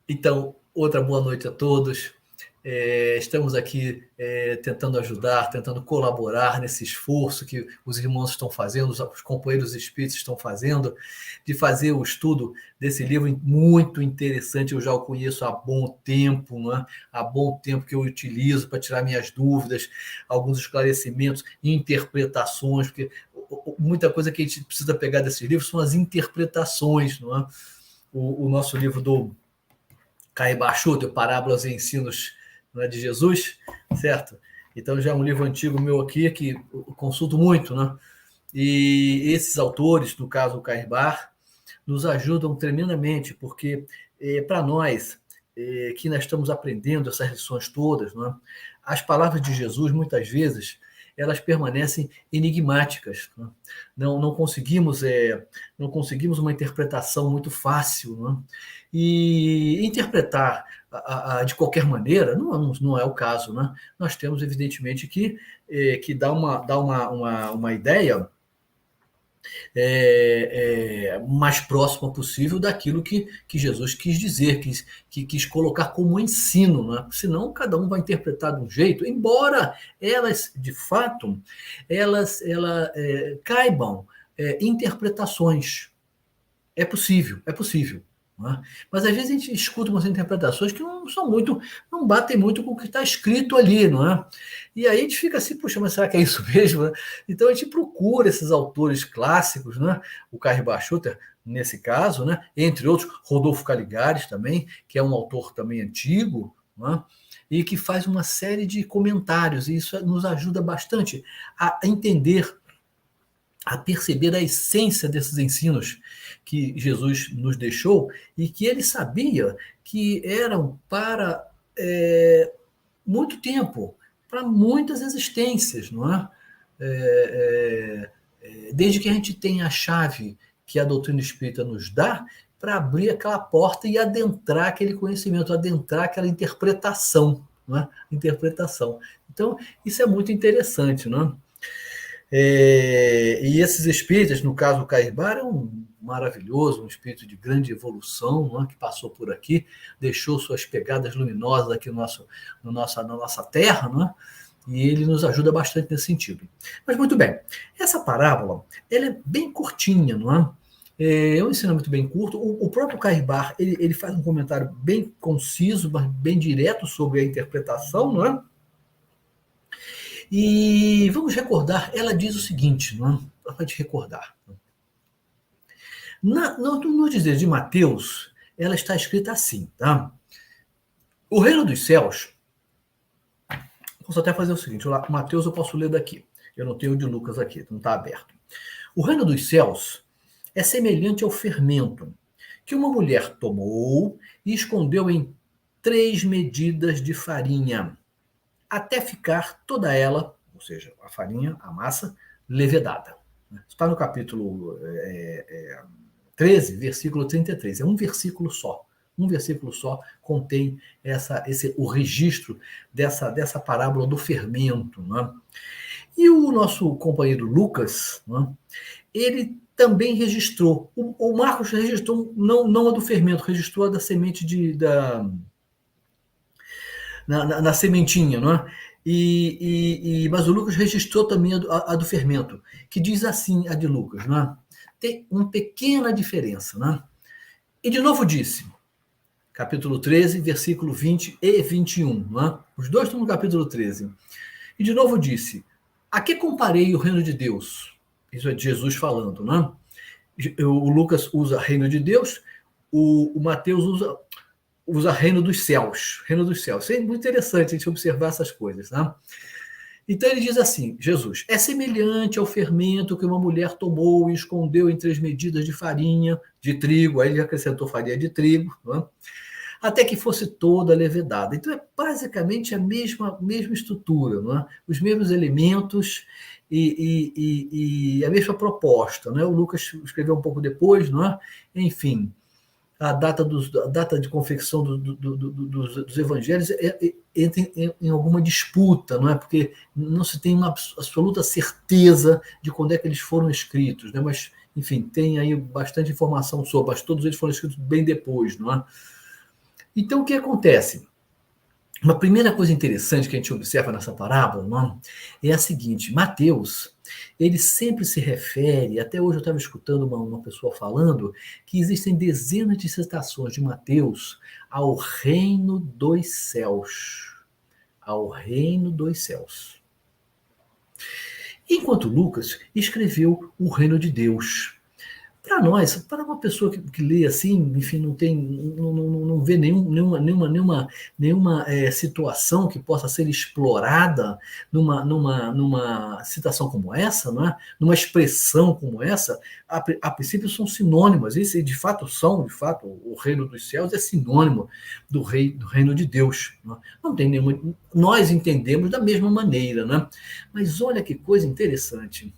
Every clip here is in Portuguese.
Então, outra boa noite a todos. Estamos aqui tentando ajudar, tentando colaborar nesse esforço que os irmãos estão fazendo, os companheiros espíritos estão fazendo, de fazer o estudo desse livro muito interessante. Eu já o conheço há bom tempo, não é? Há bom tempo que eu utilizo para tirar minhas dúvidas, alguns esclarecimentos, interpretações, porque muita coisa que a gente precisa pegar desse livro são as interpretações, não é? O nosso livro do Caio Bachuto, Parábolas e Ensinos, não é, de Jesus, certo? Então já é um livro antigo meu aqui que eu consulto muito, né? E esses autores, no caso o Cairbar, nos ajudam tremendamente, porque para nós que nós estamos aprendendo essas lições todas, né? As palavras de Jesus, muitas vezes, elas permanecem enigmáticas. Né? Não conseguimos não conseguimos uma interpretação muito fácil. Né? E interpretar de qualquer maneira não é o caso. Né? Nós temos, evidentemente, que dar uma ideia mais próxima possível daquilo que Jesus quis dizer, quis colocar como ensino, né? Senão cada um vai interpretar de um jeito, embora elas, de fato, caibam interpretações. É possível. Né? Mas às vezes a gente escuta umas interpretações que não batem muito com o que está escrito ali, não é? E aí a gente fica assim, puxa, mas será que é isso mesmo? Né? Então a gente procura esses autores clássicos, né? O Carl Bachuter, nesse caso, né? Entre outros, Rodolfo Caligares também, que é um autor também antigo, né? E que faz uma série de comentários, e isso nos ajuda bastante a entender, a perceber a essência desses ensinos que Jesus nos deixou e que ele sabia que eram para muito tempo, para muitas existências, não é? Desde que a gente tenha a chave que a doutrina espírita nos dá para abrir aquela porta e adentrar aquele conhecimento, adentrar aquela interpretação, não é? Interpretação. Então, isso é muito interessante, não é? E esses espíritas, no caso o Cairbar, é um maravilhoso, um espírito de grande evolução, não é? Que passou por aqui, deixou suas pegadas luminosas aqui na nossa terra, não é? E ele nos ajuda bastante nesse sentido. Mas muito bem, essa parábola ela é bem curtinha, não é? É um ensinamento bem curto. O próprio Cairbar ele faz um comentário bem conciso, mas bem direto sobre a interpretação, não é? E vamos recordar, ela diz o seguinte, não é? Para te recordar. No dizer de Mateus, ela está escrita assim, tá? O reino dos céus, posso até fazer o seguinte, Mateus eu posso ler daqui, eu não tenho o de Lucas aqui, não está aberto. O reino dos céus é semelhante ao fermento que uma mulher tomou e escondeu em 3 medidas de farinha, até ficar toda ela, ou seja, a farinha, a massa, levedada. Está no capítulo 13, versículo 33. É um versículo só. Um versículo só contém o registro dessa parábola do fermento. Né? E o nosso companheiro Lucas, né, ele também registrou. O Marcos registrou, não a do fermento, registrou a da semente na sementinha, não é? Mas o Lucas registrou também a do fermento, que diz assim a de Lucas, não é? Tem uma pequena diferença, não é? E de novo disse, capítulo 13, versículo 20 e 21, não é? Os dois estão no capítulo 13. E de novo disse, a que comparei o reino de Deus? Isso é Jesus falando, não é? O Lucas usa reino de Deus, o Mateus usa reino dos céus. Reino dos céus. Isso é muito interessante a gente observar essas coisas. Né? Então ele diz assim, Jesus, é semelhante ao fermento que uma mulher tomou e escondeu em 3 medidas de farinha, de trigo, aí ele acrescentou farinha de trigo, né? Até que fosse toda levedada. Então é basicamente a mesma estrutura, não é? Os mesmos elementos e a mesma proposta. Né? O Lucas escreveu um pouco depois, não é? Enfim, a data de confecção dos evangelhos entra em alguma disputa, não é? Porque não se tem uma absoluta certeza de quando é que eles foram escritos, né? Mas, enfim, tem aí bastante informação sobre, mas todos eles foram escritos bem depois, não é? Então, o que acontece? Uma primeira coisa interessante que a gente observa nessa parábola, não, é a seguinte: Mateus, ele sempre se refere, até hoje eu estava escutando uma pessoa falando, que existem dezenas de citações de Mateus ao reino dos céus. Ao reino dos céus. Enquanto Lucas escreveu o reino de Deus. Para nós, para uma pessoa que lê assim, enfim, não vê nenhuma situação que possa ser explorada numa citação como essa, não é? Numa expressão como essa, a princípio são sinônimas, e de fato o reino dos céus é sinônimo do reino de Deus. Não tem nenhuma, nós entendemos da mesma maneira, né? Mas olha que coisa interessante.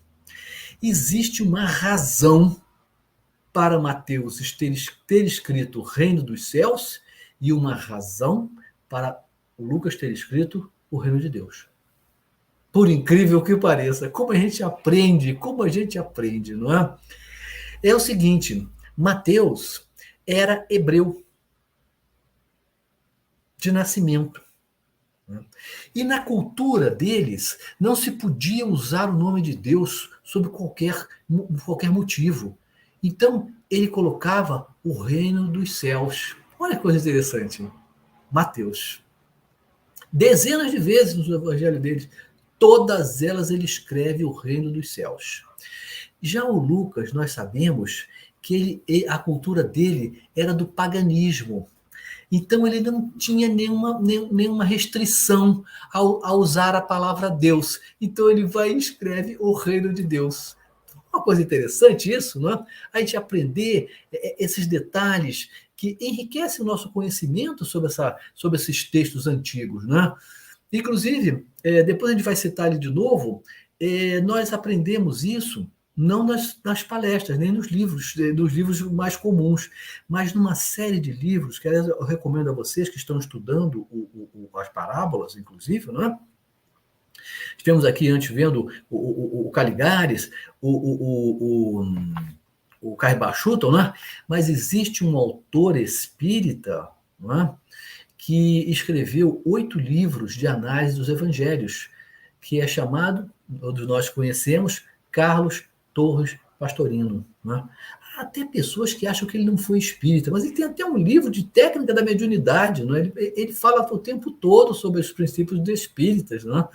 Existe uma razão para Mateus ter escrito o reino dos céus e uma razão para Lucas ter escrito o reino de Deus. Por incrível que pareça, como a gente aprende, não é? É o seguinte, Mateus era hebreu de nascimento. E na cultura deles, não se podia usar o nome de Deus sob qualquer motivo. Então, ele colocava o reino dos céus. Olha que coisa interessante. Mateus. Dezenas de vezes no evangelho deles, todas elas ele escreve o reino dos céus. Já o Lucas, nós sabemos que a cultura dele era do paganismo. Então ele não tinha nenhuma restrição ao usar a palavra Deus. Então ele vai e escreve o reino de Deus. Uma coisa interessante isso, não é? A gente aprender esses detalhes que enriquecem o nosso conhecimento sobre esses textos antigos, não é? Inclusive, depois a gente vai citar ele de novo, nós aprendemos isso não nas palestras, nem nos livros mais comuns, mas numa série de livros que eu recomendo a vocês que estão estudando as parábolas, inclusive, não é? Estivemos aqui antes vendo o Caligares, o Caribou Schutel, né? Mas existe um autor espírita, não é? Que escreveu 8 livros de análise dos evangelhos, que é chamado, todos nós conhecemos, Carlos Torres Pastorino. Né? Há até pessoas que acham que ele não foi espírita, mas ele tem até um livro de técnica da mediunidade. Né? Ele fala o tempo todo sobre os princípios dos espíritas. Né?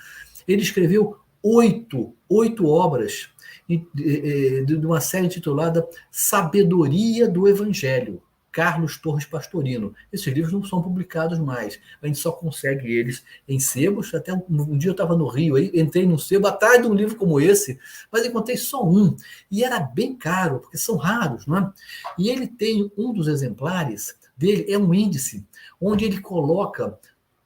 Ele escreveu 8 obras de uma série intitulada Sabedoria do Evangelho, Carlos Torres Pastorino. Esses livros não são publicados mais. A gente só consegue eles em sebos. Até um dia eu estava no Rio, aí entrei num sebo atrás de um livro como esse, mas encontrei só um. E era bem caro, porque são raros, não é? E ele tem um dos exemplares dele, é um índice, onde ele coloca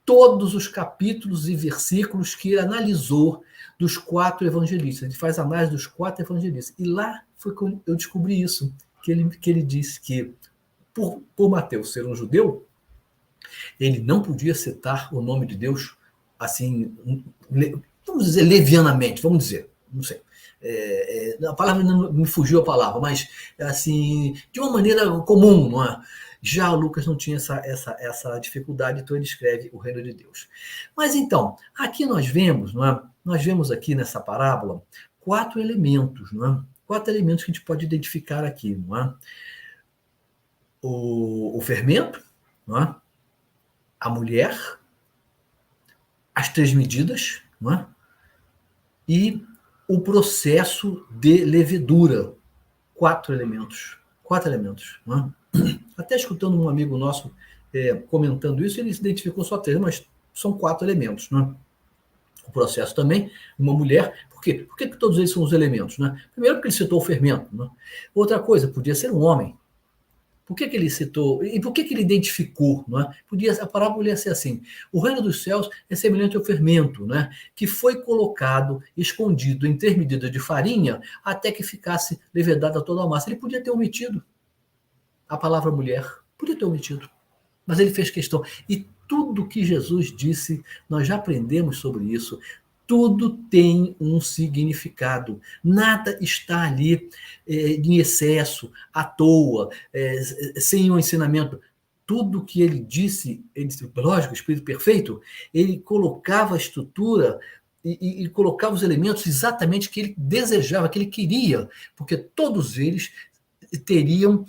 todos os capítulos e versículos que ele analisou dos 4 evangelistas. Ele faz análise dos 4 evangelistas. E lá foi que eu descobri isso, que ele disse que por Mateus ser um judeu, ele não podia citar o nome de Deus assim, vamos dizer, levianamente, vamos dizer, não sei. A palavra não me fugiu a palavra, mas assim, de uma maneira comum, não é? Já Lucas não tinha essa dificuldade, então ele escreve o reino de Deus. Mas então, aqui nós vemos, não é? Nós vemos aqui nessa parábola 4 elementos, não é? 4 elementos que a gente pode identificar aqui, não é? O fermento, não é? A mulher, as 3 medidas, não é? E o processo de levedura. 4 elementos. 4 elementos. Não é? Até escutando um amigo nosso comentando isso, ele se identificou só 3, mas são 4 elementos. Não é? O processo também, uma mulher. Por quê? Por que todos eles são os elementos? Né? Primeiro, porque ele citou o fermento. Né? Outra coisa, podia ser um homem. Por que ele citou? E por que ele identificou? Não é? A parábola ia ser assim: o reino dos céus é semelhante ao fermento, né? Que foi colocado, escondido em 3 medidas de farinha, até que ficasse levedada toda a massa. Ele podia ter omitido a palavra mulher, podia ter omitido, mas ele fez questão. E tudo que Jesus disse, nós já aprendemos sobre isso. Tudo tem um significado. Nada está ali em excesso, à toa, sem um ensinamento. tudo que ele disse, lógico, Espírito perfeito, ele colocava a estrutura e colocava os elementos exatamente que ele desejava, que ele queria, porque todos eles teriam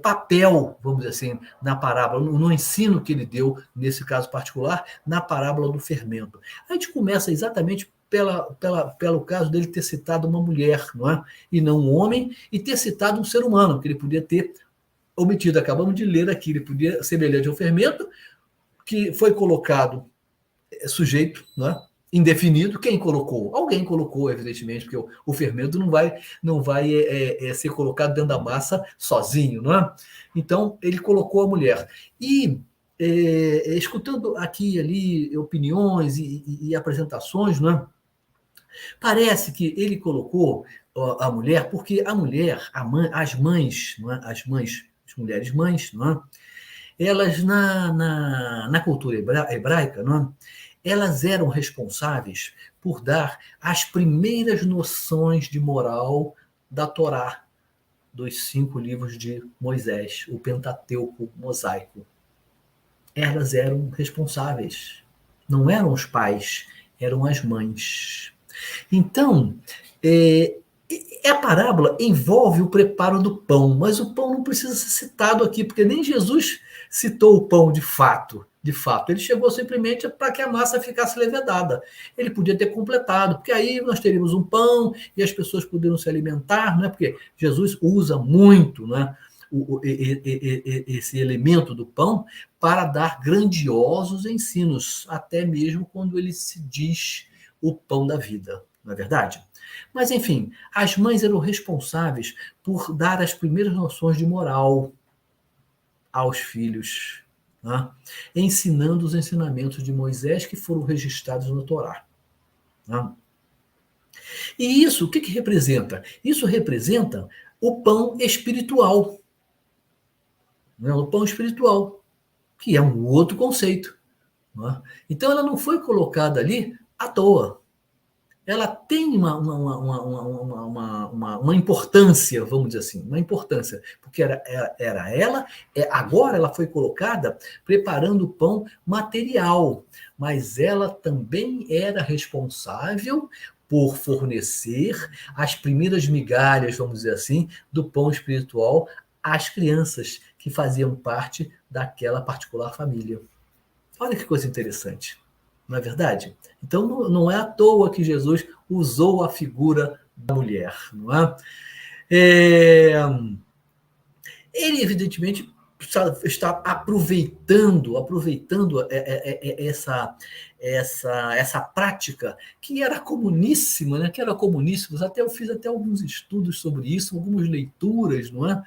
papel, vamos dizer assim, na parábola, no ensino que ele deu, nesse caso particular, na parábola do fermento. A gente começa exatamente pelo caso dele ter citado uma mulher, não é? E não um homem, e ter citado um ser humano, que ele podia ter omitido. Acabamos de ler aqui, ele podia semelhante ao fermento, que foi colocado sujeito, não é? Indefinido. Quem colocou? Alguém colocou, evidentemente, porque o fermento não vai ser colocado dentro da massa sozinho, não é? Então, ele colocou a mulher. E, escutando aqui e ali opiniões e apresentações, não é? Parece que ele colocou a mulher, porque a mulher, as mães, não é? As mulheres mães, não é? Elas, na cultura hebraica, não é? Elas eram responsáveis por dar as primeiras noções de moral da Torá, dos 5 livros de Moisés, o Pentateuco mosaico. Elas eram responsáveis. Não eram os pais, eram as mães. Então, a parábola envolve o preparo do pão, mas o pão não precisa ser citado aqui, porque nem Jesus citou o pão de fato. De fato, ele chegou simplesmente para que a massa ficasse levedada. Ele podia ter completado, porque aí nós teríamos um pão e as pessoas poderiam se alimentar, não é? Porque Jesus usa muito, né, esse elemento do pão para dar grandiosos ensinos, até mesmo quando ele se diz o pão da vida, não é verdade? Mas, enfim, as mães eram responsáveis por dar as primeiras noções de moral aos filhos, né? Ensinando os ensinamentos de Moisés que foram registrados no Torá. Né? E isso, o que representa? Isso representa o pão espiritual. Né? O pão espiritual, que é um outro conceito. Né? Então, ela não foi colocada ali à toa. Ela tem uma importância, vamos dizer assim, uma importância, porque era ela, agora ela foi colocada preparando o pão material, mas ela também era responsável por fornecer as primeiras migalhas, vamos dizer assim, do pão espiritual às crianças que faziam parte daquela particular família. Olha que coisa interessante. Não é verdade? Então, não é à toa que Jesus usou a figura da mulher. Não é? Ele, evidentemente, está aproveitando essa prática que era comuníssima, né? Que era comuníssima. Eu fiz até alguns estudos sobre isso, algumas leituras, não é?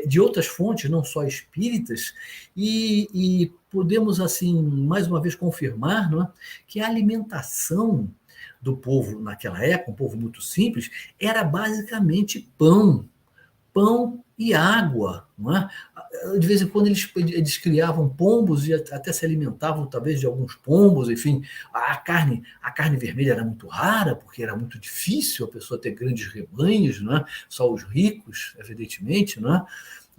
De outras fontes, não só espíritas, e podemos, assim, mais uma vez confirmar, não é? Que a alimentação do povo naquela época, um povo muito simples, era basicamente pão e água. Não é? De vez em quando eles criavam pombos e até se alimentavam talvez de alguns pombos, enfim. A carne vermelha era muito rara, porque era muito difícil a pessoa ter grandes rebanhos, não é? Só os ricos, evidentemente, não é?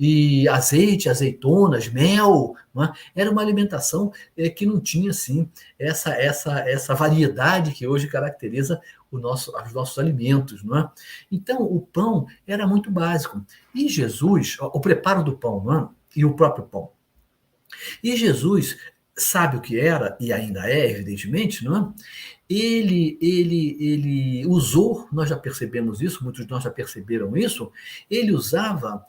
E azeite, azeitonas, mel, não é? Era uma alimentação que não tinha, assim, essa variedade que hoje caracteriza os nossos alimentos, não é? Então, o pão era muito básico. E Jesus, o preparo do pão, não é? E o próprio pão. E Jesus sabe o que era, e ainda é, evidentemente, não é? Ele usou, nós já percebemos isso, muitos de nós já perceberam isso, ele usava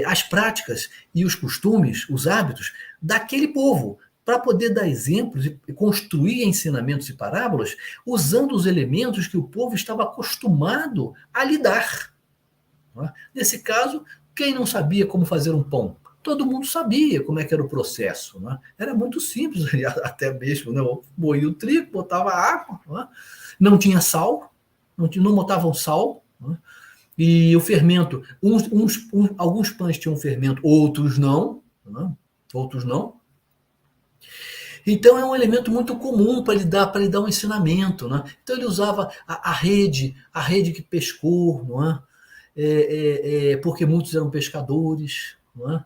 as práticas e os costumes, os hábitos daquele povo, para poder dar exemplos e construir ensinamentos e parábolas usando os elementos que o povo estava acostumado a lidar. Não é? Nesse caso, quem não sabia como fazer um pão? Todo mundo sabia como é que era o processo. Né? Era muito simples, até mesmo. Né? Moía o trigo, botava água, né? Não tinha sal, não botavam sal. Né? E o fermento, alguns pães tinham fermento, outros não. Né? Outros não. Então é um elemento muito comum para lhe dar um ensinamento. Né? Então ele usava a rede que pescou, não é? Porque muitos eram pescadores. não é?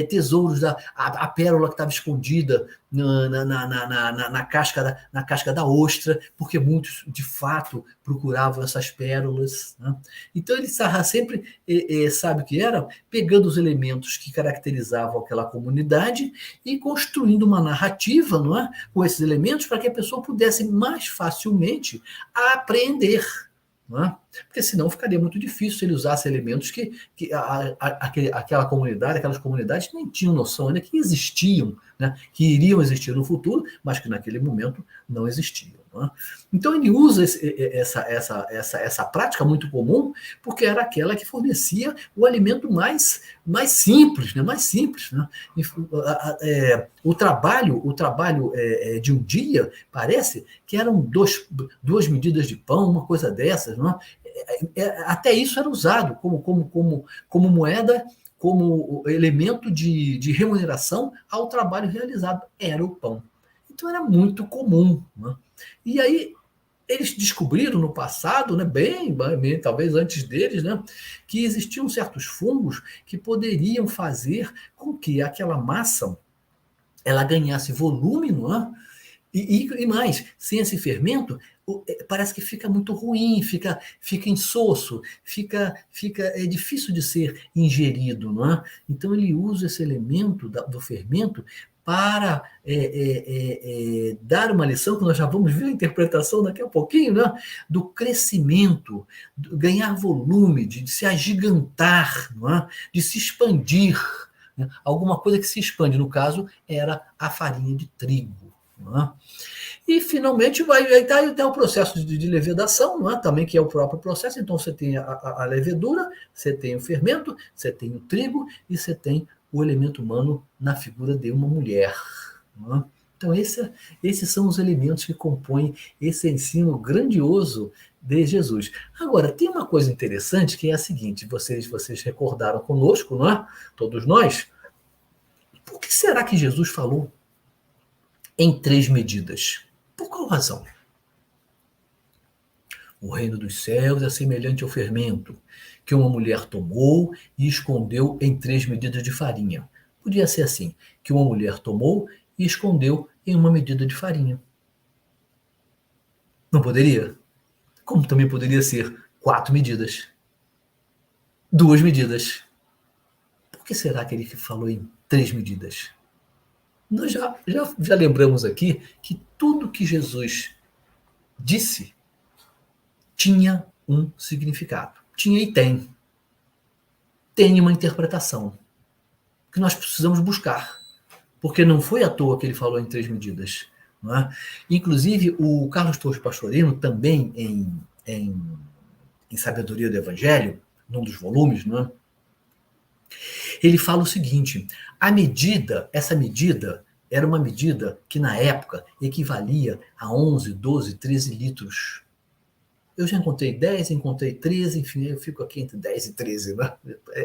Tesouros, a pérola que estava escondida na casca da ostra, porque muitos, de fato, procuravam essas pérolas. Né? Então, ele estava sempre, sabe o que era? Pegando os elementos que caracterizavam aquela comunidade e construindo uma narrativa, não é? Com esses elementos, para que a pessoa pudesse mais facilmente apreender. Não é? Porque senão ficaria muito difícil se ele usasse elementos que aquela comunidade, aquelas comunidades nem tinham noção ainda que existiam, né? Que iriam existir no futuro, mas que naquele momento não existiam. Não é? Então ele usa essa prática muito comum, porque era aquela que fornecia o alimento mais simples, né? Mais simples. Né? O trabalho de um dia parece que eram duas medidas de pão, uma coisa dessas. Não é? Até isso era usado como moeda, como elemento de remuneração ao trabalho realizado. Era o pão. Então era muito comum. Né? E aí eles descobriram no passado, né, bem, talvez antes deles, né, que existiam certos fungos que poderiam fazer com que aquela massa ela ganhasse volume, não é? E mais, sem esse fermento, parece que fica muito ruim, fica insosso, é difícil de ser ingerido. Não é? Então ele usa esse elemento do fermento para dar uma lição, que nós já vamos ver a interpretação daqui a pouquinho, né? Do crescimento, ganhar volume, de se agigantar, não é? De se expandir. Né? Alguma coisa que se expande, no caso, era a farinha de trigo. Não é? E finalmente vai estar o processo de levedação, não é? Também, que é o próprio processo. Então você tem a levedura, você tem o fermento, você tem o trigo e você tem o elemento humano na figura de uma mulher. Não é? Então esses são os elementos que compõem esse ensino grandioso de Jesus. Agora, tem uma coisa interessante que é a seguinte, vocês recordaram conosco, não é? Todos nós. Por que será que Jesus falou em 3 medidas? Por qual razão? O reino dos céus é semelhante ao fermento, que uma mulher tomou e escondeu em 3 medidas de farinha. Podia ser assim, que uma mulher tomou e escondeu em 1 medida de farinha. Não poderia? Como também poderia ser 4 medidas. 2 medidas. Por que será que ele falou em 3 medidas? Nós já lembramos aqui que tudo que Jesus disse tinha um significado. Tinha e tem. Tem uma interpretação que nós precisamos buscar. Porque não foi à toa que ele falou em 3 medidas. Não é? Inclusive, o Carlos Torres Pastorino, também em Sabedoria do Evangelho, num dos volumes, não é? Ele fala o seguinte, essa medida era uma medida que na época equivalia a 11, 12, 13 litros. Eu já encontrei 10, encontrei 13, enfim, eu fico aqui entre 10 e 13. Né?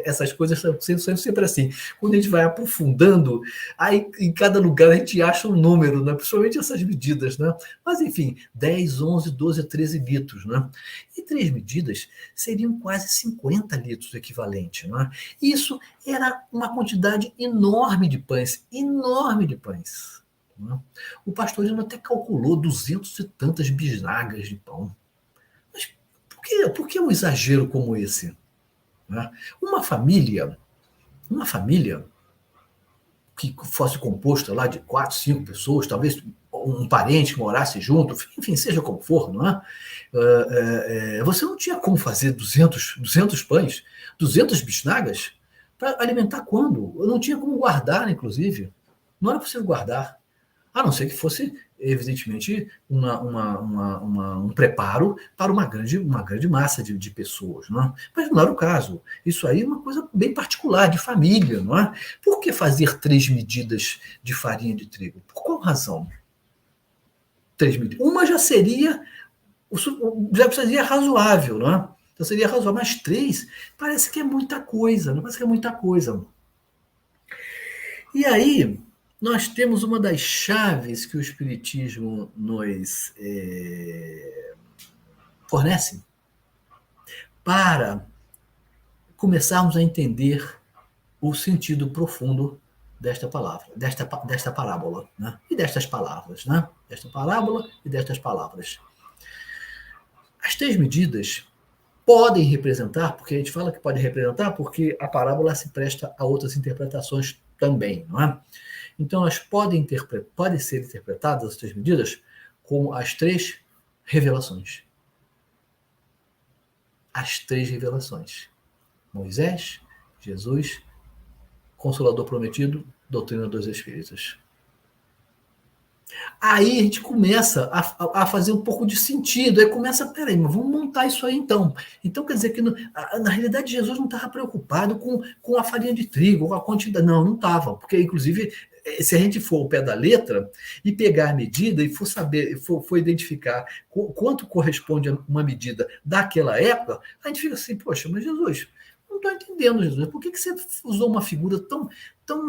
Essas coisas são sempre assim. Quando a gente vai aprofundando, aí em cada lugar a gente acha um número, né? Principalmente essas medidas. Né? Mas, enfim, 10, 11, 12, 13 litros. Né? E 3 medidas seriam quase 50 litros equivalente. Né? Isso era uma quantidade enorme de pães. Enorme de pães. Né? O Pastorino até calculou 200 e tantas bisnagas de pão. Por que um exagero como esse? Né? Uma família que fosse composta lá de 4, 5 pessoas, talvez um parente que morasse junto, enfim, seja como for, não é? Você não tinha como fazer 200 pães, 200 bisnagas, para alimentar quando? Eu não tinha como guardar, inclusive. Não era possível guardar. A não ser que fosse, evidentemente, um preparo para uma grande massa de pessoas. Não é? Mas não era o caso. Isso aí é uma coisa bem particular, de família. Não é? Por que fazer 3 medidas de farinha de trigo? Por qual razão? 3 medidas. Uma já seria razoável. Não é? Então seria razoável, mas 3 parece que é muita coisa. Não parece que é muita coisa. E aí nós temos uma das chaves que o Espiritismo nos fornece para começarmos a entender o sentido profundo desta palavra, desta parábola, né? E destas palavras, né? Desta parábola e destas palavras. As 3 medidas podem representar, porque a gente fala que pode representar, porque a parábola se presta a outras interpretações também, não é? Então, elas podem ser interpretadas, as 3 medidas, como as 3 revelações. As 3 revelações. Moisés, Jesus, Consolador Prometido, Doutrina dos Espíritos. Aí a gente começa a fazer um pouco de sentido. Aí começa, peraí, mas vamos montar isso aí então. Então quer dizer que na realidade Jesus não estava preocupado com a farinha de trigo, com a quantidade. Não estava. Porque, inclusive, se a gente for ao pé da letra e pegar a medida e for saber, for identificar quanto corresponde a uma medida daquela época, a gente fica assim, poxa, mas Jesus, não estou entendendo, Jesus. Por que você usou uma figura tão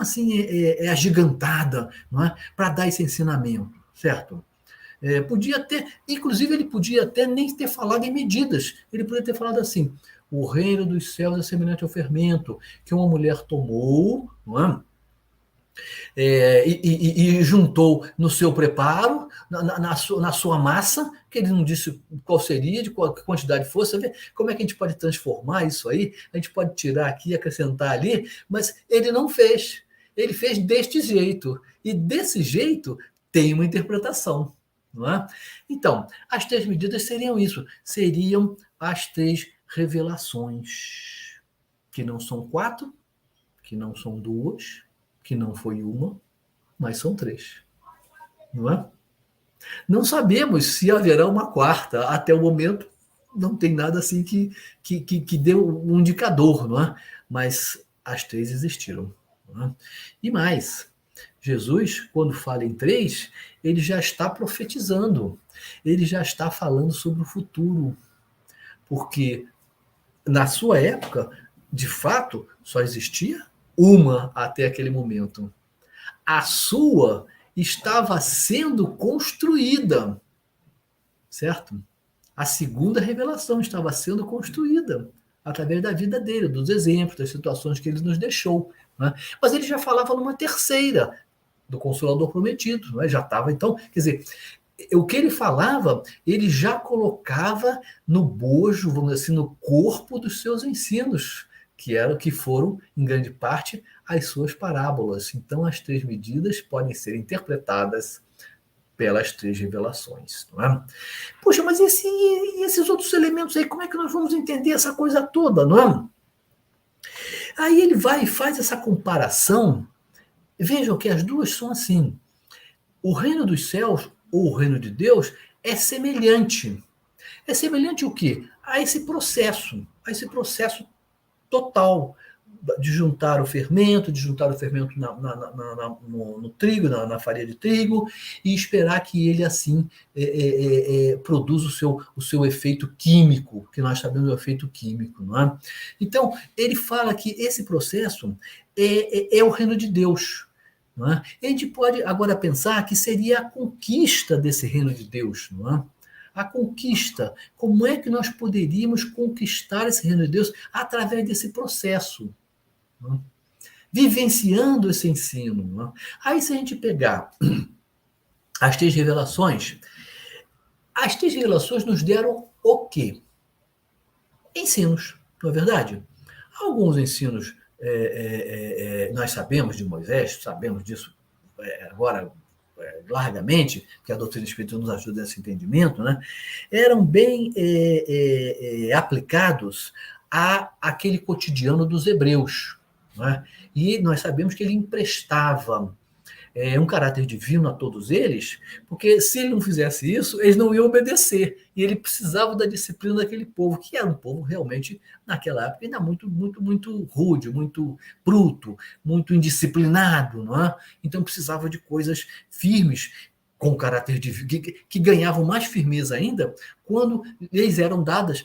assim, agigantada, não é? Para dar esse ensinamento, certo? Podia ter, inclusive ele podia até nem ter falado em medidas, ele podia ter falado assim: o reino dos céus é semelhante ao fermento que uma mulher tomou, não é? E juntou no seu preparo, na sua massa, que ele não disse qual seria, de qual quantidade fosse. Você vê como é que a gente pode transformar isso aí? A gente pode tirar aqui, acrescentar ali, mas ele não fez. Ele fez deste jeito. E desse jeito tem uma interpretação. Não é? Então, as 3 medidas seriam isso. Seriam as 3 revelações. Que não são 4, que não são 2, que não foi uma, mas são 3. Não é? Não sabemos se haverá uma quarta. Até o momento, não tem nada assim que dê um indicador, não é? Mas as 3 existiram. Não é? E mais, Jesus, quando fala em 3, ele já está profetizando. Ele já está falando sobre o futuro. Porque na sua época, de fato, só existia uma até aquele momento. A sua estava sendo construída, certo? A segunda revelação estava sendo construída através da vida dele, dos exemplos, das situações que ele nos deixou. Né? Mas ele já falava numa terceira, do Consolador Prometido. Né? Já estava, então, quer dizer, o que ele falava, ele já colocava no bojo, vamos dizer assim, no corpo dos seus ensinos, que foram, em grande parte, as suas parábolas. Então, as 3 medidas podem ser interpretadas pelas 3 revelações. Não é? Poxa, mas esses outros elementos aí, como é que nós vamos entender essa coisa toda, não é? Aí ele vai e faz essa comparação. Vejam que as duas são assim. O reino dos céus, ou o reino de Deus, é semelhante. É semelhante o quê? A esse processo total de juntar o fermento, no trigo, na farinha de trigo, e esperar que ele assim produza o seu efeito químico, que nós sabemos o efeito químico. Não é? Então, ele fala que esse processo é o reino de Deus. Não é? A gente pode agora pensar que seria a conquista desse reino de Deus. Não é? A conquista. Como é que nós poderíamos conquistar esse reino de Deus através desse processo? Né? Vivenciando esse ensino. Né? Aí, se a gente pegar as 3 revelações, as 3 revelações nos deram o quê? Ensinos, não é verdade? Alguns ensinos nós sabemos de Moisés, sabemos disso agora largamente, que a doutrina espírita nos ajuda nesse entendimento, né? Eram bem aplicados àquele cotidiano dos hebreus. Né? E nós sabemos que ele emprestava um caráter divino a todos eles, porque se ele não fizesse isso, eles não iam obedecer. E ele precisava da disciplina daquele povo, que era um povo realmente, naquela época, ainda muito rude, muito bruto, muito indisciplinado. Não é? Então precisava de coisas firmes, com caráter divino, que ganhavam mais firmeza ainda quando lhes eram dadas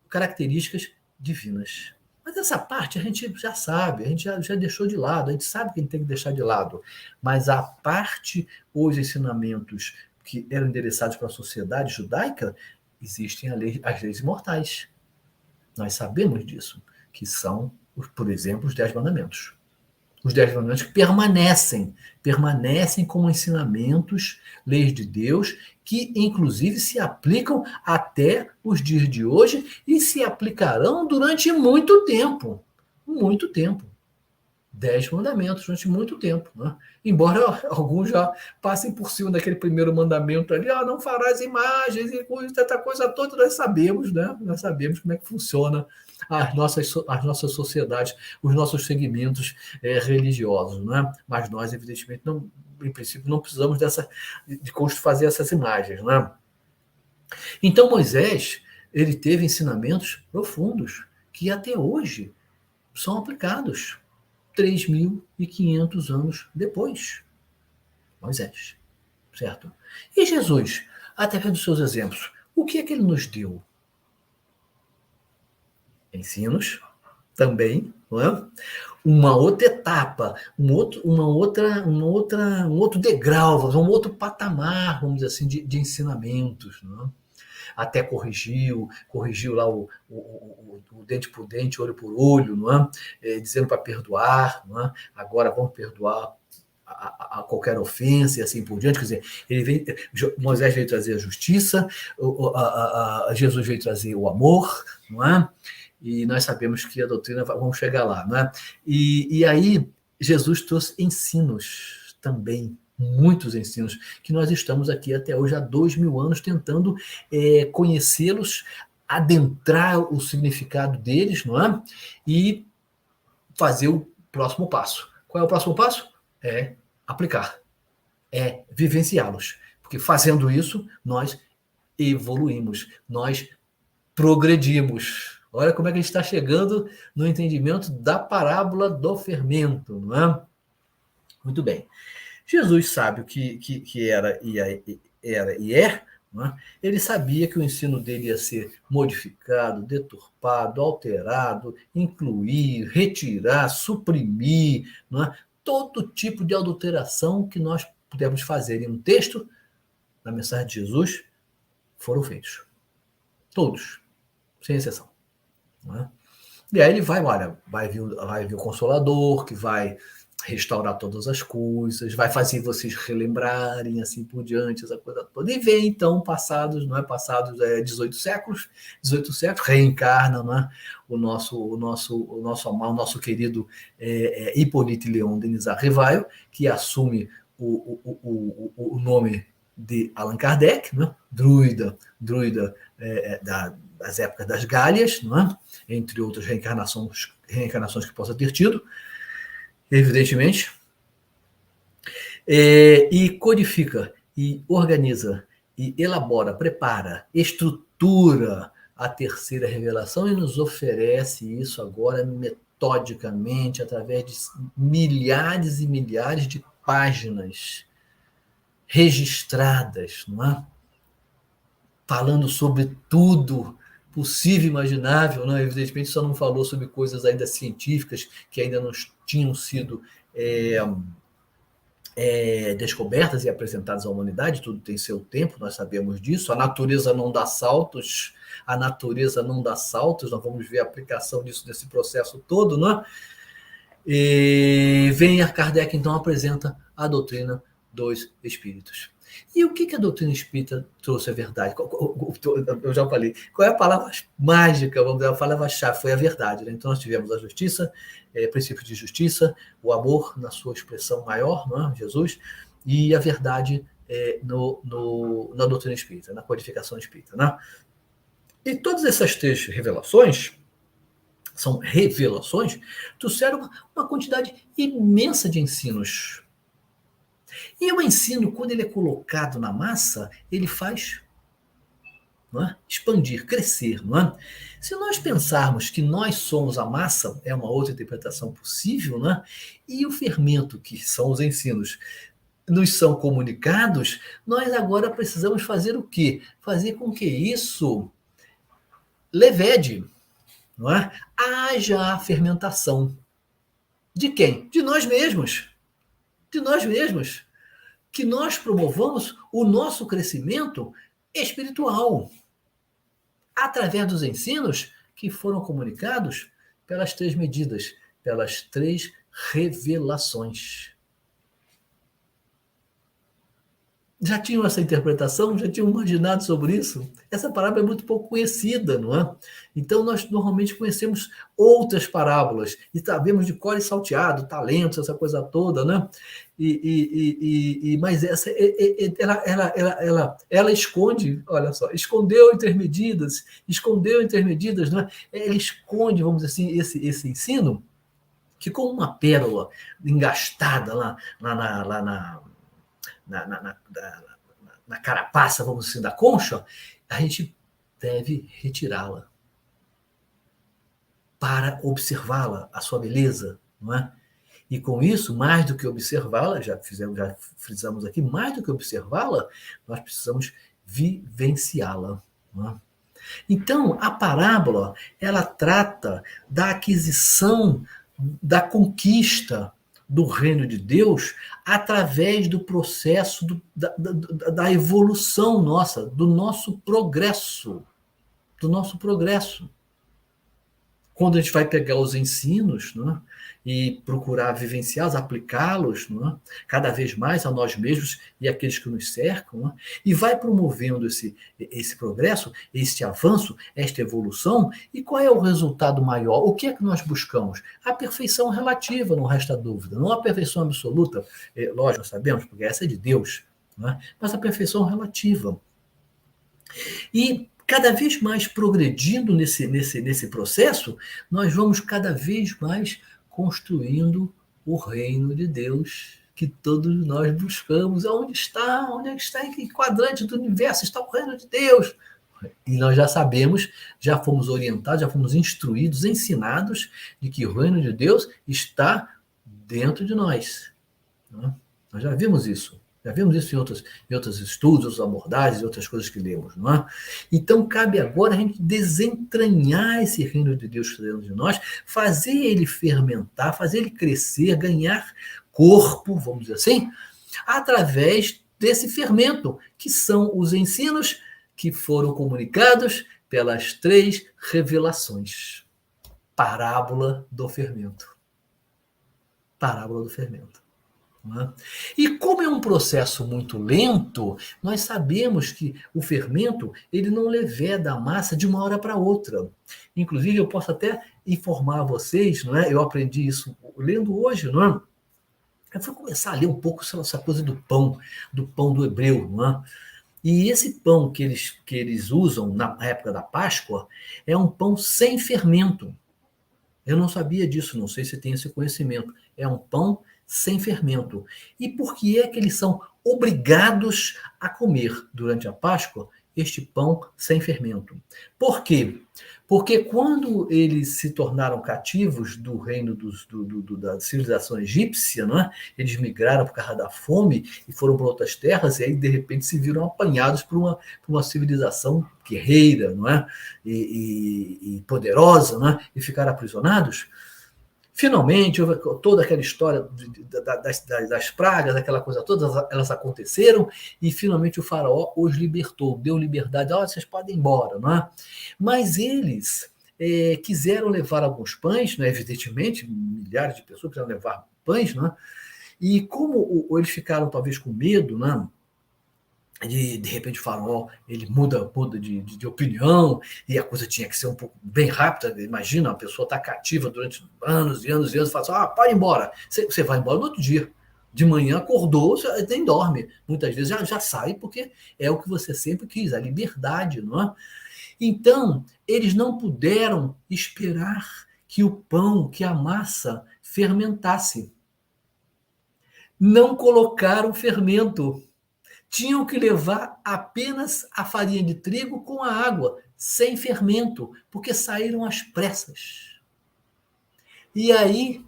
características divinas. Mas essa parte a gente já sabe, a gente já deixou de lado, a gente sabe que a gente tem que deixar de lado. Mas a parte, os ensinamentos que eram endereçados para a sociedade judaica, existem as leis imortais. Nós sabemos disso, que são, por exemplo, os 10 mandamentos. Os 10 mandamentos que permanecem como ensinamentos, leis de Deus, que inclusive se aplicam até os dias de hoje e se aplicarão durante muito tempo. Muito tempo. 10 mandamentos durante muito tempo. Né? Embora alguns já passem por cima daquele primeiro mandamento ali, não farás imagens e tanta coisa toda, nós sabemos, né? Nós sabemos como é que funciona as nossas sociedades, os nossos segmentos religiosos. Né? Mas nós, evidentemente, não, em princípio, não precisamos de fazer essas imagens. Né? Então, Moisés, ele teve ensinamentos profundos que até hoje são aplicados. 3.500 anos depois. Moisés, certo? E Jesus, através dos seus exemplos, o que é que ele nos deu? Ensinos, também, não é? Uma outra etapa, um outro degrau, um outro patamar, vamos dizer assim, de ensinamentos, não é? Até corrigiu lá o dente por dente, olho por olho, não é? Dizendo para perdoar, não é? Agora vamos perdoar a qualquer ofensa e assim por diante. Quer dizer, Moisés veio trazer a justiça, Jesus veio trazer o amor, não é? E nós sabemos que a doutrina, vamos chegar lá, não é? E aí Jesus trouxe ensinos também, muitos ensinos, que nós estamos aqui até hoje há 2.000 anos tentando conhecê-los, adentrar o significado deles, não é? E fazer o próximo passo. Qual é o próximo passo? É aplicar, é vivenciá-los. Porque fazendo isso, nós evoluímos, nós progredimos. Olha como é que a gente está chegando no entendimento da parábola do fermento, não é? Muito bem. Jesus sabe o que era e é, não é? Ele sabia que o ensino dele ia ser modificado, deturpado, alterado, incluir, retirar, suprimir, não é? Todo tipo de adulteração que nós pudemos fazer em um texto, na mensagem de Jesus, foram feitos. Todos, sem exceção. Não é? E aí ele vai vir o Consolador, que vai restaurar todas as coisas, vai fazer vocês relembrarem, assim por diante, essa coisa toda. E vem, então, passados 18 séculos, reencarna, não é? o nosso querido Hippolyte Léon Denis Rivail, que assume o nome de Allan Kardec, né? druida das épocas das Gálias, não é? Entre outras reencarnações que possa ter tido, evidentemente, e codifica, e organiza, e elabora, prepara, estrutura a terceira revelação e nos oferece isso agora metodicamente, através de milhares e milhares de páginas registradas, não é? Falando sobre tudo possível e imaginável, não? Evidentemente só não falou sobre coisas ainda científicas que ainda não tinham sido descobertas e apresentadas à humanidade. Tudo tem seu tempo, nós sabemos disso. A natureza não dá saltos, nós vamos ver a aplicação disso nesse processo todo, não é? E vem a Kardec, então, apresenta a doutrina dos espíritos. E o que a doutrina espírita trouxe a verdade? Eu já falei. Qual é a palavra mágica, vamos dizer, a palavra-chave? Foi a verdade. Né? Então, nós tivemos a justiça, princípio de justiça, o amor na sua expressão maior, não é? Jesus, e a verdade na doutrina espírita, na codificação espírita. Né? E todas essas três revelações, são revelações, trouxeram uma quantidade imensa de ensinos. E o ensino, quando ele é colocado na massa, ele faz, não é? Expandir, crescer. Não é? Se nós pensarmos que nós somos a massa, é uma outra interpretação possível, não é? E o fermento, que são os ensinos, nos são comunicados, nós agora precisamos fazer o quê? Fazer com que isso levede, não é? Haja a fermentação. De quem? De nós mesmos. De nós mesmos. Que nós promovamos o nosso crescimento espiritual através dos ensinos que foram comunicados pelas três medidas, pelas três revelações. Já tinham essa interpretação? Já tinham imaginado sobre isso? Essa parábola é muito pouco conhecida, não é? Então, nós normalmente conhecemos outras parábolas e sabemos de cor e salteado, talentos, essa coisa toda, né? Mas essa, ela esconde, olha só, escondeu entre medidas, não é? Ela esconde, vamos dizer assim, esse ensino, que como uma pérola engastada lá na carapaça, vamos dizer, da concha, a gente deve retirá-la para observá-la, a sua beleza, não é? E com isso, mais do que observá-la, já frisamos aqui, mais do que observá-la, nós precisamos vivenciá-la, não é? Então, a parábola, ela trata da aquisição, da conquista do reino de Deus através do processo da evolução nossa, do nosso progresso. Quando a gente vai pegar os ensinos, né, e procurar vivenciá-los, aplicá-los, né, cada vez mais a nós mesmos e àqueles que nos cercam, né, e vai promovendo esse progresso, esse avanço, esta evolução, e qual é o resultado maior? O que é que nós buscamos? A perfeição relativa, não resta dúvida, não a perfeição absoluta, lógico, nós sabemos, porque essa é de Deus, né, mas a perfeição relativa. E cada vez mais progredindo nesse processo, nós vamos cada vez mais construindo o reino de Deus que todos nós buscamos. Onde é que está, em que quadrante do universo está o reino de Deus? E nós já sabemos, já fomos orientados, já fomos instruídos, ensinados de que o reino de Deus está dentro de nós. Nós já vimos isso. Já vimos isso em outros estudos, outras abordagens, outras coisas que lemos, não é? Então, cabe agora a gente desentranhar esse reino de Deus dentro de nós, fazer ele fermentar, fazer ele crescer, ganhar corpo, vamos dizer assim, através desse fermento, que são os ensinos que foram comunicados pelas 3 revelações. Parábola do fermento. Parábola do fermento. E como é um processo muito lento, nós sabemos que o fermento ele não leveda a massa de uma hora para outra. Inclusive, eu posso até informar vocês, não é? Eu aprendi isso lendo hoje, não é? Eu fui começar a ler um pouco sobre essa coisa do pão do hebreu, não é? E esse pão que eles usam na época da Páscoa é um pão sem fermento. Eu não sabia disso, não sei se tem esse conhecimento. É um pão sem fermento. E por que é que eles são obrigados a comer durante a Páscoa este pão sem fermento? Por quê? Porque quando eles se tornaram cativos do reino da civilização egípcia, não é? Eles migraram por causa da fome e foram para outras terras, e aí, de repente, se viram apanhados por uma civilização guerreira, não é? E poderosa, não é? E ficaram aprisionados. Finalmente, houve toda aquela história das pragas, aquela coisa toda, elas aconteceram, e finalmente o faraó os libertou, deu liberdade, vocês podem ir embora, não é? Mas eles quiseram levar alguns pães, né? Evidentemente, milhares de pessoas quiseram levar pães, não é? E como eles ficaram talvez com medo, né? De repente o faraó ele muda de opinião, e a coisa tinha que ser um pouco bem rápida. Imagina, a pessoa está cativa durante anos e anos e anos, e fala assim, pode ir embora. Você vai embora no outro dia. De manhã acordou, você nem dorme. Muitas vezes já sai, porque é o que você sempre quis, a liberdade, não é? Então, eles não puderam esperar que o pão, que a massa fermentasse. Não colocaram fermento. Tinham que levar apenas a farinha de trigo com a água, sem fermento, porque saíram às pressas. E aí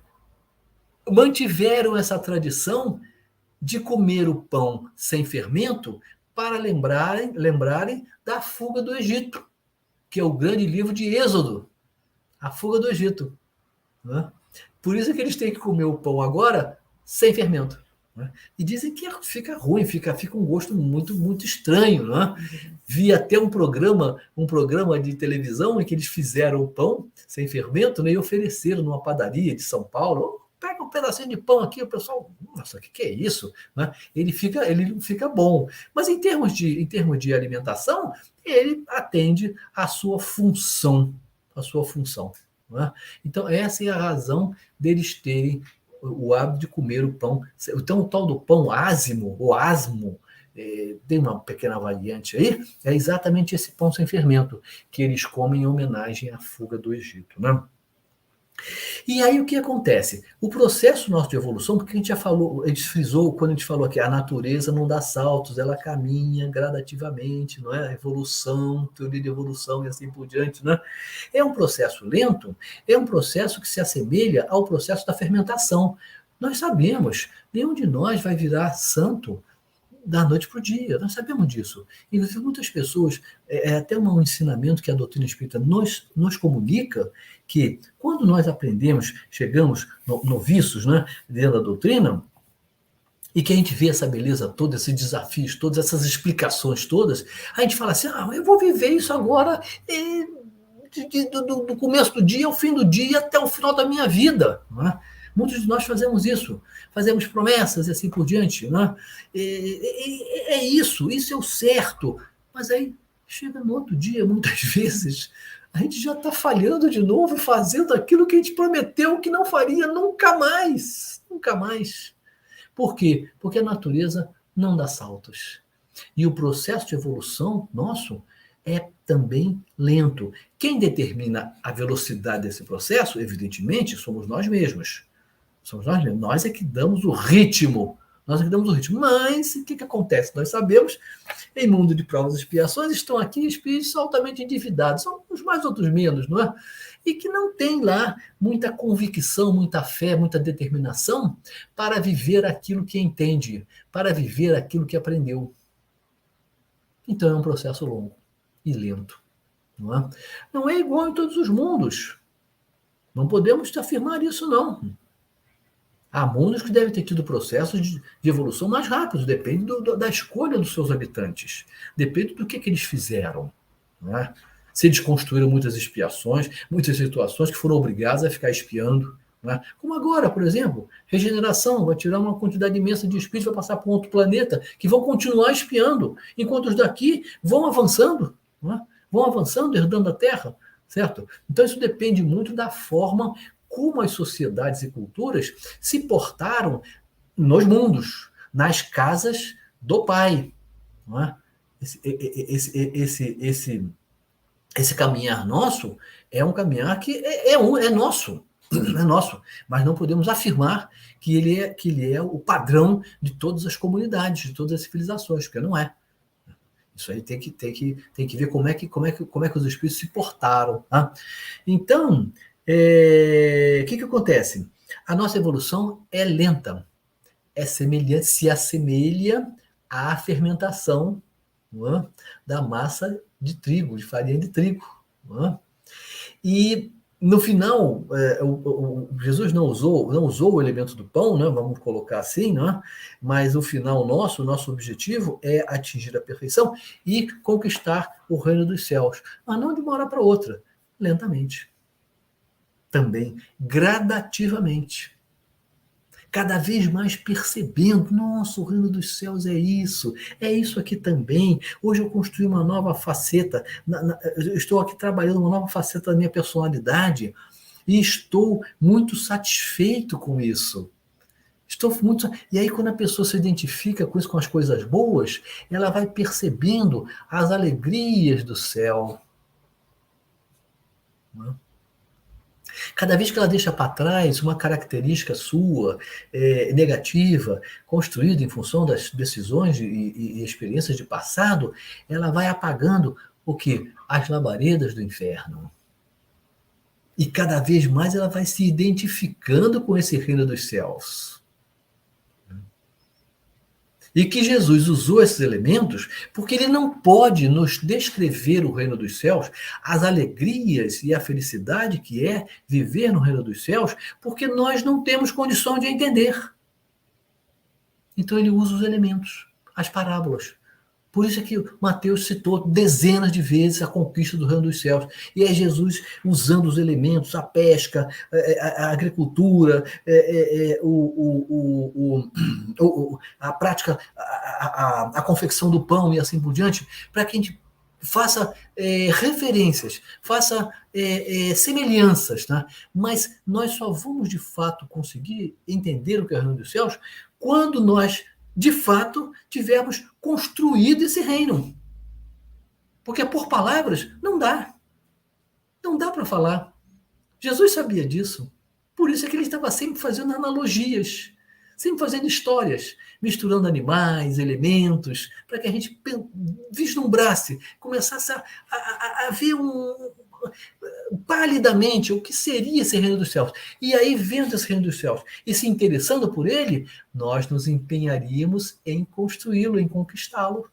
mantiveram essa tradição de comer o pão sem fermento para lembrarem da fuga do Egito, que é o grande livro de Êxodo, a fuga do Egito. Né? Por isso é que eles têm que comer o pão agora sem fermento. E dizem que fica ruim, fica um gosto muito, muito estranho. Né? Vi até um programa de televisão em que eles fizeram o pão sem fermento, né, e ofereceram numa padaria de São Paulo. pega um pedacinho de pão aqui, o pessoal, nossa, o que é isso? Né? Ele fica bom. Mas em termos de alimentação, ele atende à sua função. A sua função. Né? Então, essa é a razão deles terem o hábito de comer o pão. Então, o tal do pão ázimo, ou asmo, tem uma pequena variante aí, é exatamente esse pão sem fermento, que eles comem em homenagem à fuga do Egito. Né? E aí o que acontece? O processo nosso de evolução, porque a gente já falou, a gente frisou quando a gente falou que a natureza não dá saltos, ela caminha gradativamente, não é? A evolução, teoria de evolução e assim por diante, né? É um processo lento, é um processo que se assemelha ao processo da fermentação. Nós sabemos, nenhum de nós vai virar santo da noite para o dia, nós sabemos disso. Inclusive, muitas pessoas, é até um ensinamento que a doutrina espírita nos comunica, que quando nós aprendemos, chegamos noviços, né, dentro da doutrina, e que a gente vê essa beleza toda, esses desafios, todas essas explicações todas, a gente fala assim, eu vou viver isso agora do começo do dia ao fim do dia até o final da minha vida, né? Muitos de nós fazemos isso, fazemos promessas e assim por diante. Né? É isso é o certo. Mas aí chega no outro dia, muitas vezes, a gente já está falhando de novo, fazendo aquilo que a gente prometeu que não faria nunca mais. Nunca mais. Por quê? Porque a natureza não dá saltos. E o processo de evolução nosso é também lento. Quem determina a velocidade desse processo, evidentemente, somos nós mesmos. Somos nós mesmos. Nós é que damos o ritmo. Nós é que damos o ritmo. Mas o que acontece? Nós sabemos, em mundo de provas e expiações, estão aqui espíritos altamente endividados. São uns mais, outros menos, não é? E que não tem lá muita convicção, muita fé, muita determinação para viver aquilo que entende, para viver aquilo que aprendeu. Então é um processo longo e lento. Não é igual em todos os mundos. Não podemos afirmar isso, não. Há mundos que devem ter tido processos de evolução mais rápidos, depende da escolha dos seus habitantes, depende do que eles fizeram. Né? Se eles construíram muitas expiações, muitas situações que foram obrigados a ficar espiando. Né? Como agora, por exemplo, regeneração, vai tirar uma quantidade imensa de espíritos, vai passar para um outro planeta, que vão continuar espiando, enquanto os daqui vão avançando, né? Vão avançando, herdando a Terra. Certo? Então isso depende muito da forma como as sociedades e culturas se portaram nos mundos, nas casas do Pai. Não é? Esse caminhar nosso é um caminhar que é nosso, é nosso, mas não podemos afirmar que ele é o padrão de todas as comunidades, de todas as civilizações, porque não é. Isso aí tem que ver como é que os espíritos se portaram. Tá? Então, o que acontece? A nossa evolução é lenta, se assemelha à fermentação, não é? Da massa de trigo, de farinha de trigo. Não é? E no final, Jesus não usou o elemento do pão, né? Vamos colocar assim, né? Mas o final nosso objetivo é atingir a perfeição e conquistar o reino dos céus. Mas não de uma hora para outra, lentamente. Também, gradativamente. Cada vez mais percebendo, nossa, o reino dos céus é isso aqui também. Hoje eu construí uma nova faceta, eu estou aqui trabalhando uma nova faceta da minha personalidade e estou muito satisfeito com isso. E aí quando a pessoa se identifica com isso, com as coisas boas, ela vai percebendo as alegrias do céu. Não é? Cada vez que ela deixa para trás uma característica sua, negativa, construída em função das decisões e experiências de passado, ela vai apagando o quê? As labaredas do inferno. E cada vez mais ela vai se identificando com esse reino dos céus. E que Jesus usou esses elementos porque ele não pode nos descrever o reino dos céus, as alegrias e a felicidade que é viver no reino dos céus, porque nós não temos condição de entender. Então ele usa os elementos, as parábolas, Por isso é que Mateus citou dezenas de vezes a conquista do reino dos céus. E é Jesus usando os elementos, a pesca, a agricultura, a prática, a confecção do pão e assim por diante, para que a gente faça referências, faça semelhanças. Tá? Mas nós só vamos, de fato, conseguir entender o que é o reino dos céus quando nós, de fato, tivermos construído esse reino. Porque por palavras não dá. Não dá para falar. Jesus sabia disso. Por isso é que ele estava sempre fazendo analogias, sempre fazendo histórias, misturando animais, elementos, para que a gente vislumbrasse, começasse a ver palidamente o que seria esse reino dos céus. E aí, vendo esse reino dos céus e se interessando por ele, nós nos empenharíamos em construí-lo, em conquistá-lo,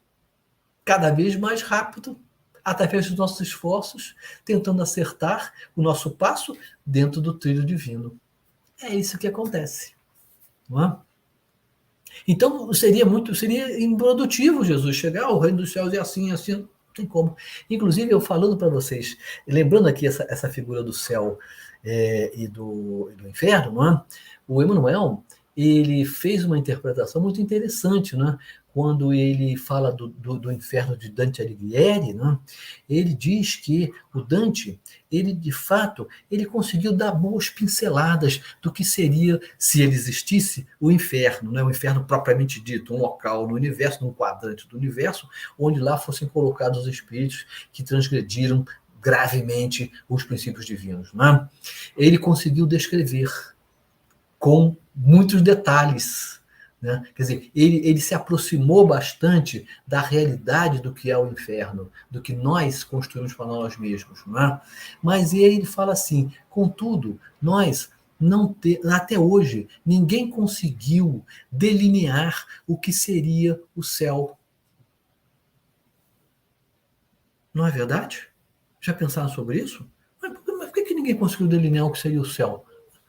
cada vez mais rápido, através dos nossos esforços, tentando acertar o nosso passo dentro do trilho divino. É isso que acontece. Não é? Então, seria improdutivo Jesus chegar ao reino dos céus e assim, não tem como. Inclusive, eu falando para vocês, lembrando aqui essa figura do céu e do inferno, não é? O Emmanuel, ele fez uma interpretação muito interessante, não é? Quando ele fala do inferno de Dante Alighieri, né? Ele diz que o Dante, ele de fato, ele conseguiu dar boas pinceladas do que seria, se ele existisse, o inferno, né? O inferno propriamente dito, um local no universo, num quadrante do universo, onde lá fossem colocados os espíritos que transgrediram gravemente os princípios divinos. Né? Ele conseguiu descrever com muitos detalhes. Né? Quer dizer, ele se aproximou bastante da realidade do que é o inferno, do que nós construímos para nós mesmos. Não é? Mas ele fala assim, contudo, nós até hoje, ninguém conseguiu delinear o que seria o céu. Não é verdade? Já pensaram sobre isso? Mas por que ninguém conseguiu delinear o que seria o céu?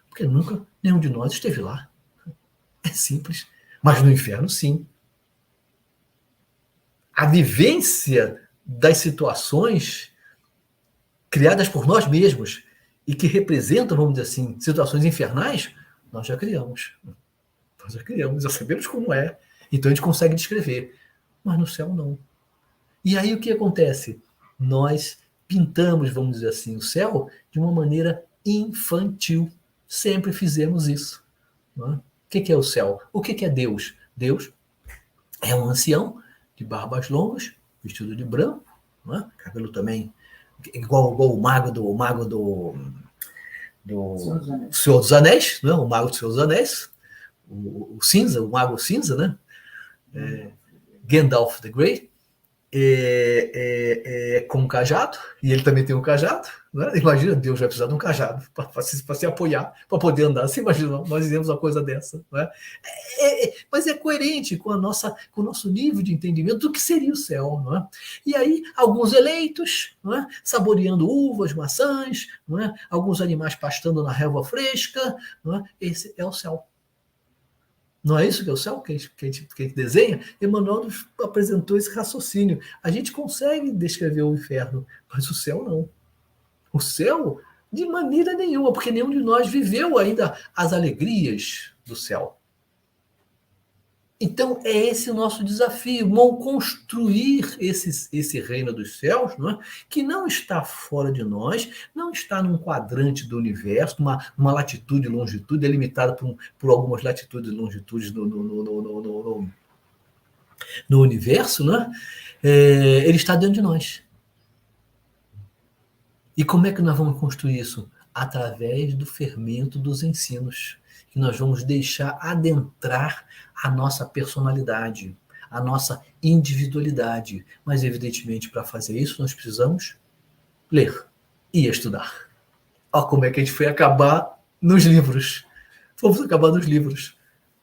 Porque nunca nenhum de nós esteve lá. É simples. Mas no inferno, sim. A vivência das situações criadas por nós mesmos e que representam, vamos dizer assim, situações infernais, nós já criamos. Nós já criamos, já sabemos como é. Então a gente consegue descrever. Mas no céu, não. E aí o que acontece? Nós pintamos, vamos dizer assim, o céu de uma maneira infantil. Sempre fizemos isso. Não é? O que é o céu? O que é Deus? Deus é um ancião de barbas longas, vestido de branco, não é? Cabelo também igual o mago do Senhor dos Anéis, não é? O mago do Senhor dos Anéis, o cinza, o mago cinza, né? Gandalf the Grey, com um cajado, e ele também tem um cajado. Né? Imagina, Deus vai precisar de um cajado para se apoiar, para poder andar. Você imagina, nós dizemos uma coisa dessa. Né? Mas é coerente com o nosso nível de entendimento do que seria o céu. Não é? E aí, alguns eleitos, não é? Saboreando uvas, maçãs, não é? Alguns animais pastando na relva fresca. Não é? Esse é o céu. Não é isso que é o céu que a gente desenha? Emmanuel nos apresentou esse raciocínio. A gente consegue descrever o inferno, mas o céu não. O céu, de maneira nenhuma, porque nenhum de nós viveu ainda as alegrias do céu. Então, é esse o nosso desafio, construir esse reino dos céus, não é? Que não está fora de nós, não está num quadrante do universo, numa latitude e longitude, delimitada por algumas latitudes e longitudes no universo, não é? Ele está dentro de nós. E como é que nós vamos construir isso? Através do fermento dos ensinos, que nós vamos deixar adentrar a nossa personalidade, a nossa individualidade. Mas, evidentemente, para fazer isso, nós precisamos ler e estudar. Olha como é que a gente foi acabar nos livros. Fomos acabar nos livros.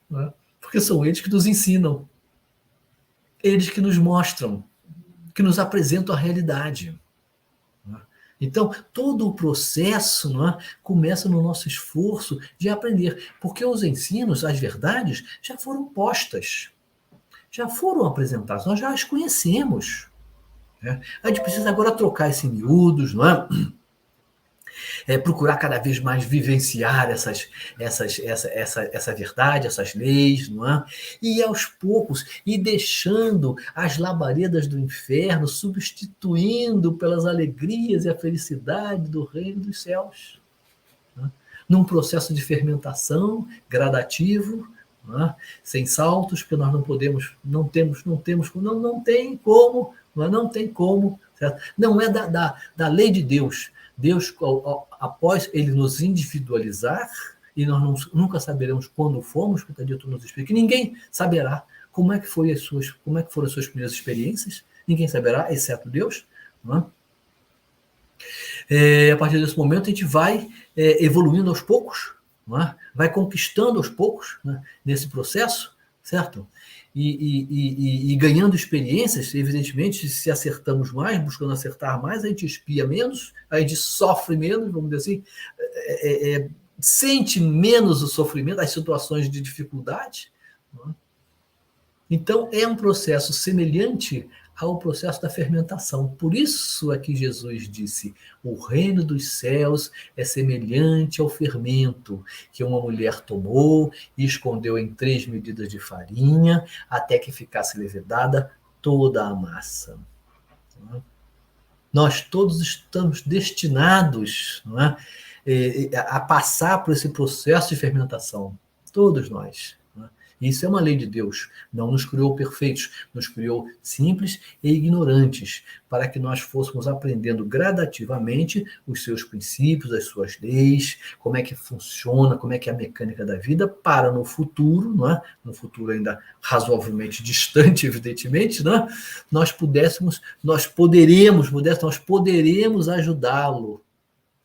Né? Porque são eles que nos ensinam. Eles que nos mostram, que nos apresentam a realidade. Então, todo o processo, não é, começa no nosso esforço de aprender, porque os ensinos, as verdades, já foram postas, já foram apresentadas, nós já as conhecemos. Né? A gente precisa agora trocar esses miúdos, não é? Procurar cada vez mais vivenciar essa verdade, essas leis, não é? E aos poucos, ir deixando as labaredas do inferno, substituindo pelas alegrias e a felicidade do reino dos céus. Não é? Num processo de fermentação gradativo, não é? Sem saltos, porque nós não podemos, não tem como, não tem como, certo? Não é da lei de Deus. Deus, após ele nos individualizar, e nós nunca saberemos quando fomos, porque está dito nos Espíritos, que ninguém saberá como é que foram as suas primeiras experiências, ninguém saberá, exceto Deus. Não é? A partir desse momento, a gente vai evoluindo aos poucos, não é? Vai conquistando aos poucos, né, nesse processo, certo? E ganhando experiências, evidentemente, se acertamos mais, buscando acertar mais, a gente espia menos, a gente sofre menos, vamos dizer assim, sente menos o sofrimento, as situações de dificuldade. Não é? Então, é um processo semelhante ao processo da fermentação. Por isso é que Jesus disse: o reino dos céus é semelhante ao fermento que uma mulher tomou e escondeu em 3 medidas de farinha até que ficasse levedada toda a massa. Nós todos estamos destinados, não é, a passar por esse processo de fermentação. Todos nós. Isso é uma lei de Deus. Não nos criou perfeitos, nos criou simples e ignorantes, para que nós fôssemos aprendendo gradativamente os seus princípios, as suas leis, como é que funciona, como é que é a mecânica da vida, para no futuro, não é? No futuro ainda razoavelmente distante, evidentemente, não é? Nós poderemos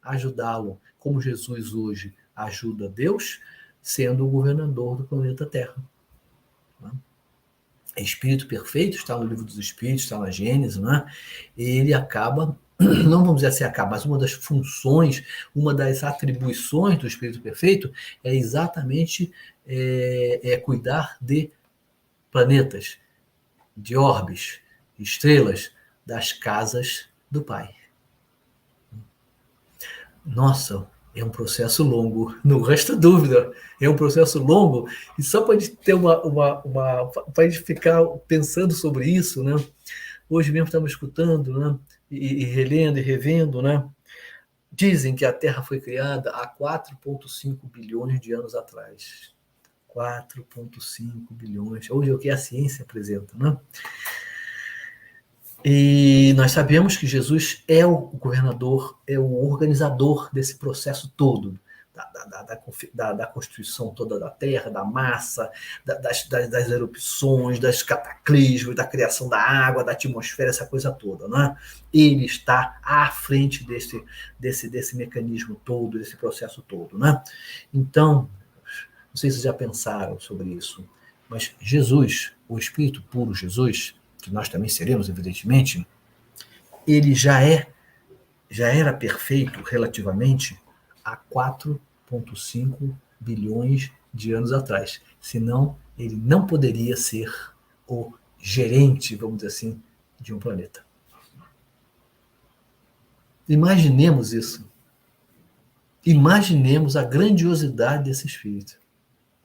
ajudá-lo, como Jesus hoje ajuda Deus, sendo o governador do planeta Terra. Espírito perfeito, está no livro dos Espíritos, está na Gênesis, né? Ele acaba, não vamos dizer assim acaba, mas uma das funções, uma das atribuições do Espírito perfeito é exatamente cuidar de planetas, de orbes, estrelas, das casas do Pai. Nossa, é um processo longo, não resta dúvida. É um processo longo, e só para a gente ter para a gente ficar pensando sobre isso, né? Hoje mesmo estamos escutando, né? E relendo e revendo, né? Dizem que a Terra foi criada há 4,5 bilhões de anos atrás. 4,5 bilhões. Hoje é o que a ciência apresenta, né? E nós sabemos que Jesus é o governador, é o organizador desse processo todo, da constituição toda da Terra, da massa, das erupções, das cataclismos, da criação da água, da atmosfera, essa coisa toda. Né? Ele está à frente desse mecanismo todo, desse processo todo. Né? Então, não sei se vocês já pensaram sobre isso, mas Jesus, o Espírito puro Jesus, que nós também seremos, evidentemente, ele já era perfeito relativamente há 4,5 bilhões de anos atrás. Senão, ele não poderia ser o gerente, vamos dizer assim, de um planeta. Imaginemos isso. Imaginemos a grandiosidade desse espírito.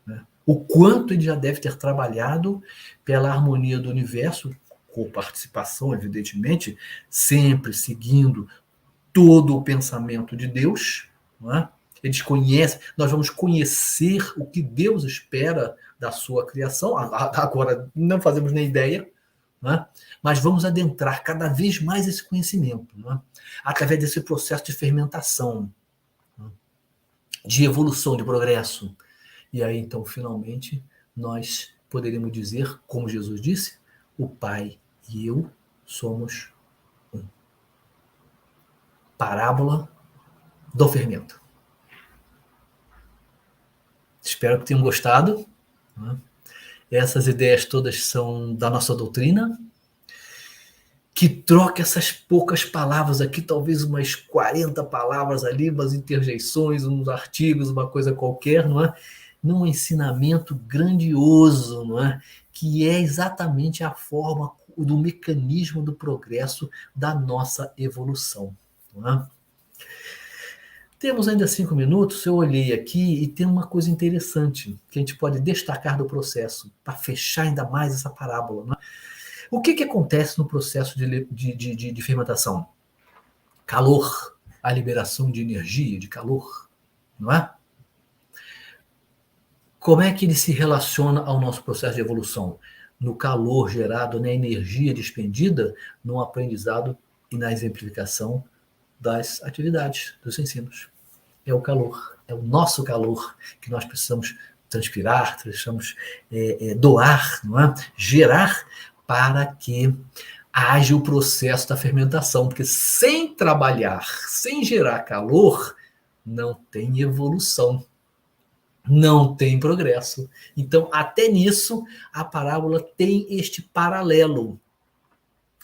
Né? O quanto ele já deve ter trabalhado pela harmonia do universo, com participação, evidentemente, sempre seguindo todo o pensamento de Deus. Não é? Eles conhecem, nós vamos conhecer o que Deus espera da sua criação. Agora, não fazemos nem ideia, não é? Mas vamos adentrar cada vez mais esse conhecimento, não é? Através desse processo de fermentação, não é? De evolução, de progresso. E aí, então, finalmente, nós poderíamos dizer, como Jesus disse, o Pai e eu somos um. Parábola do fermento. Espero que tenham gostado. Essas ideias todas são da nossa doutrina, que troca essas poucas palavras aqui, talvez umas 40 palavras ali, umas interjeições, uns artigos, uma coisa qualquer, não é? Num ensinamento grandioso, não é? que é exatamente a forma do mecanismo do progresso da nossa evolução. Não é? Temos ainda 5 minutos, eu olhei aqui e tem uma coisa interessante que a gente pode destacar do processo, para fechar ainda mais essa parábola. Não é? O que acontece no processo de fermentação? Calor, a liberação de energia, de calor, não é? Como é que ele se relaciona ao nosso processo de evolução? No calor gerado, na energia despendida, no aprendizado e na exemplificação das atividades, dos ensinos. É o calor, é o nosso calor que nós precisamos transpirar, precisamos doar, não é? Gerar para que haja o processo da fermentação, porque sem trabalhar, sem gerar calor, não tem evolução, não tem progresso. Então, até nisso, a parábola tem este paralelo.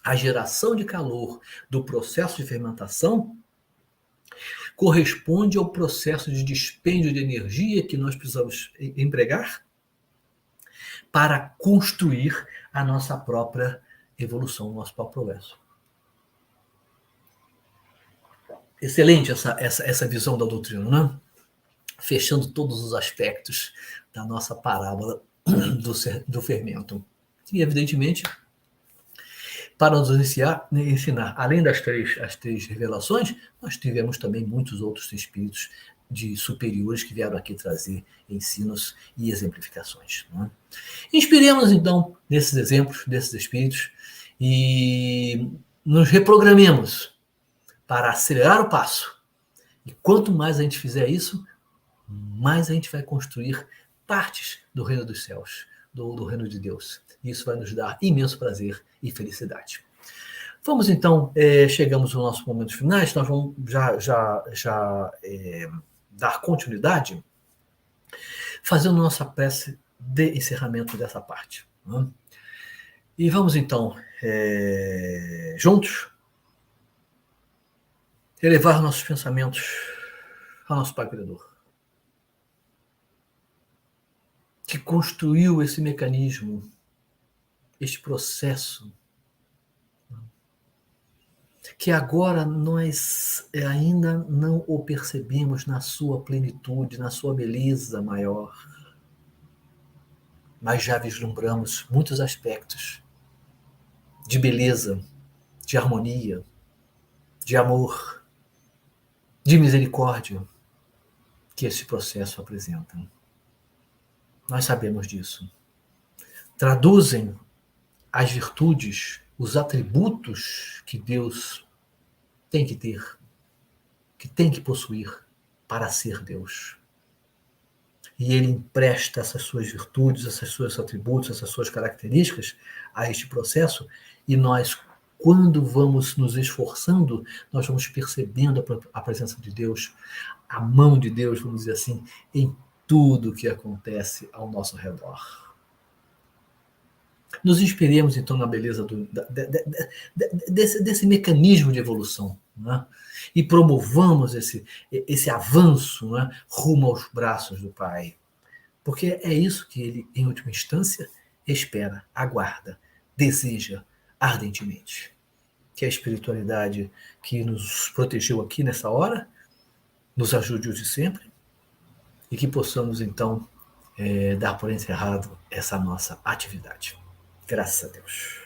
A geração de calor do processo de fermentação corresponde ao processo de dispêndio de energia que nós precisamos empregar para construir a nossa própria evolução, o nosso próprio progresso. Excelente essa visão da doutrina, né? Fechando todos os aspectos da nossa parábola do fermento. E, evidentemente, para nos ensinar, além das as três revelações, nós tivemos também muitos outros espíritos de superiores que vieram aqui trazer ensinos e exemplificações. Né? Inspiremos, então, nesses exemplos, desses espíritos, e nos reprogramemos para acelerar o passo. E quanto mais a gente fizer isso, mais a gente vai construir partes do reino dos céus, do reino de Deus. E isso vai nos dar imenso prazer e felicidade. Vamos então, chegamos aos nossos momentos finais, nós vamos já dar continuidade, fazendo nossa prece de encerramento dessa parte. Né? E vamos então, juntos, elevar nossos pensamentos ao nosso Pai Criador, que construiu esse mecanismo, este processo, que agora nós ainda não o percebemos na sua plenitude, na sua beleza maior, mas já vislumbramos muitos aspectos de beleza, de harmonia, de amor, de misericórdia que esse processo apresenta. Nós sabemos disso. Traduzem as virtudes, os atributos que Deus tem que ter, que tem que possuir para ser Deus. E Ele empresta essas suas virtudes, esses seus atributos, essas suas características a este processo, e nós, quando vamos nos esforçando, nós vamos percebendo a presença de Deus, a mão de Deus, vamos dizer assim, em tudo que acontece ao nosso redor. Nos inspiremos, então, na beleza desse mecanismo de evolução, né? E promovamos esse avanço, né, rumo aos braços do Pai. Porque é isso que Ele, em última instância, espera, aguarda, deseja ardentemente. Que a espiritualidade que nos protegeu aqui nessa hora nos ajude hoje e sempre, e que possamos, então, dar por encerrado essa nossa atividade. Graças a Deus.